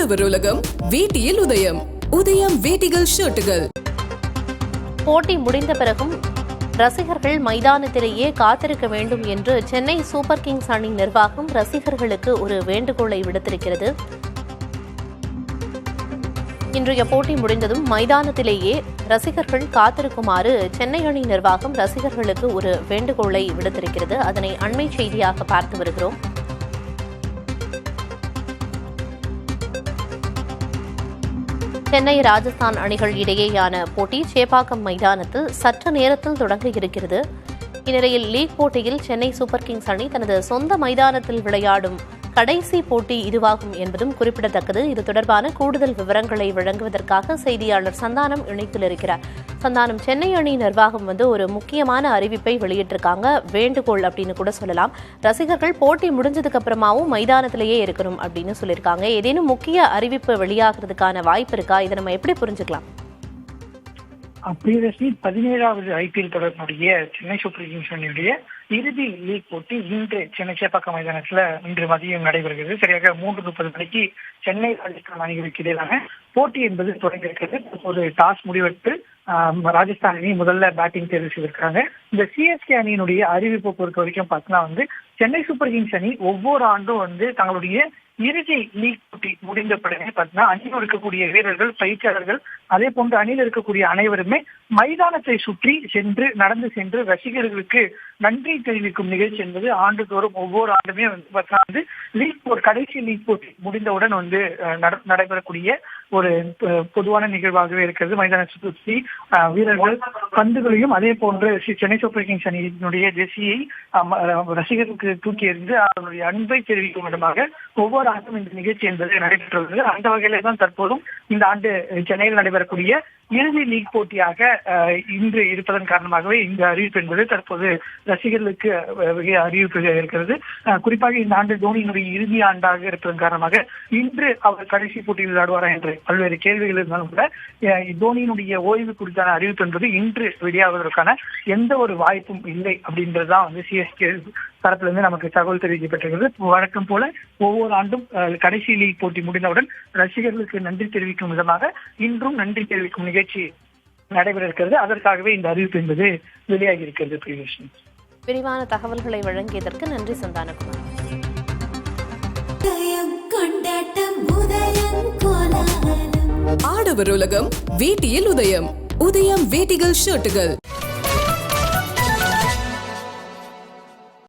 ஆடவர் உலகம் வேட்டியில் உதயம். உதயம் வேட்டிகள் ஷர்ட்டுகள். போட்டி முடிந்த பிறகும் ரசிகர்கள் மைதானத்திலேயே காத்திருக்க வேண்டும் என்று சென்னை சூப்பர் கிங்ஸ் அணி நிர்வாகம் ரசிகர்களுக்கு ஒரு வேண்டுகோளை விடுத்திருக்கிறது. இன்றைய போட்டி முடிந்ததும் மைதானத்திலேயே ரசிகர்கள் காத்திருக்குமாறு சென்னை அணி நிர்வாகம் ரசிகர்களுக்கு ஒரு வேண்டுகோளை விடுத்திருக்கிறது. அதனை அண்மை செய்தியாக பார்த்து வருகிறோம். சென்னை ராஜஸ்தான் அணிகள் இடையேயான போட்டி சேப்பாக்கம் மைதானத்தில் சற்று நேரத்தில் தொடங்க இருக்கிறது. இந்நிலையில் லீக் போட்டியில் சென்னை சூப்பர் கிங்ஸ் அணி தனது சொந்த மைதானத்தில் விளையாடும் கடைசி போட்டி இதுவாகும் என்பதும் குறிப்பிடத்தக்கது. இது தொடர்பான கூடுதல் விவரங்களை வழங்குவதற்காக செய்தியாளர் சந்தானம் இணைப்பில் இருக்கிறார். சந்தானம், சென்னை அணி நிர்வாகம் ஒரு முக்கியமான அறிவிப்பை வெளியிட்டிருக்காங்க. வேண்டுகோள் அப்படின்னு கூட சொல்லலாம். ரசிகர்கள் போட்டி முடிஞ்சதுக்கு அப்புறமாவும் மைதானத்திலேயே இருக்கணும் அப்படின்னு சொல்லியிருக்காங்க. ஏதேனும் முக்கிய அறிவிப்பு வெளியாகிறதுக்கான வாய்ப்பு இருக்கா? இதை நம்ம எப்படி புரிஞ்சுக்கலாம்? பிரியதர்ஷினி, 17வது ஐபிஎல் தொடர்புடைய சென்னை சூப்பர் கிங்ஸ் அணியுடைய இறுதி லீக் போட்டி இன்று சென்னை சேப்பாக்கம் மைதானத்துல இன்று மதியம் நடைபெறுகிறது. சரியாக 3:30 மணிக்கு சென்னை ராஜஸ்தான் அணிகளுக்கு இடையிலான போட்டி என்பது தொடங்கியிருக்கிறது. ஒரு டாஸ் முடிவெடுத்து ராஜஸ்தான் அணி முதல்ல பேட்டிங் தேர்வு செய்திருக்காங்க. இந்த சிஎஸ்கே அணியினுடைய அறிவிப்பை பொறுத்த வரைக்கும் பார்த்தீங்கன்னா சென்னை சூப்பர் கிங்ஸ் அணி ஒவ்வொரு ஆண்டும் தங்களுடைய இறுதி லீக் போட்டி முடிந்த பிறகு பார்த்தீங்கன்னா அணியில் இருக்கக்கூடிய வீரர்கள், பயிற்சியாளர்கள், அதே போன்று அணியில் இருக்கக்கூடிய அனைவருமே மைதானத்தை சுற்றி நடந்து சென்று ரசிகர்களுக்கு நன்றி தெரிவிக்கும் நிகழ்ச்சி என்பது ஆண்டுதோறும் ஒவ்வொரு ஆண்டுமே பார்த்தீங்கன்னா கடைசி லீக் போட்டி முடிந்தவுடன் நடைபெறக்கூடிய ஒரு பொதுவான நிகழ்வாகவே இருக்கிறது. மைதானத்தை சுற்றி வீரர்கள் பந்துகளையும் அதே போன்று சென்னை சூப்பர் கிங்ஸ் அணியினுடைய ஜெர்சியை ரசிகர்களுக்கு தூக்கி எறிந்து அவர்களுடைய அன்பை தெரிவிக்கும் விதமாக ஒவ்வொரு ஆண்டும் இந்த நிகழ்ச்சி என்பது நடைபெற்றுள்ளது. அந்த வகையில தான் தற்போதும் இந்த ஆண்டு சென்னையில் நடைபெறக்கூடிய இறுதி லீக் போட்டியாக இன்று இருப்பதன் காரணமாகவே இந்த அறிவிப்பு என்பது தற்போது ரசிகர்களுக்கு அறிவிப்பு இருக்கிறது. குறிப்பாக இந்த ஆண்டு தோனியினுடைய இறுதி ஆண்டாக இருப்பதன் காரணமாக இன்று அவர் கடைசி போட்டியில் விளையாடுவாரா என்று பல்வேறு கேள்விகள் இருந்தாலும் கூட தோனியினுடைய ஓய்வு குறித்தான அறிவிப்பு என்பது இன்று வெளியாவதற்கான எந்த ஒரு வாய்ப்பும் இல்லை அப்படின்றதுதான் சிஎஸ்கே தரப்பிலிருந்து நமக்கு தகவல் தெரிவிக்கப்பட்டிருக்கிறது. வழக்கம் போல ஒவ்வொரு ஆண்டும் கடைசி லீக் போட்டி முடிந்தவுடன் ரசிகர்களுக்கு நன்றி தெரிவிக்கும் விதமாக இன்றும் நன்றி தெரிவிக்கும் நிகழ்ச்சி நடைபெற இருக்கிறது. அதற்காகவே இந்த அறிவிப்பு என்பது வெளியாகி இருக்கிறது. விரிவான தகவல்களை வழங்கியதற்கு நன்றி சந்தானகுமார். ஆடவர் உலகம் வேட்டியில் உதயம். உதயம் வேட்டிகள் ஷர்ட்டுகள்.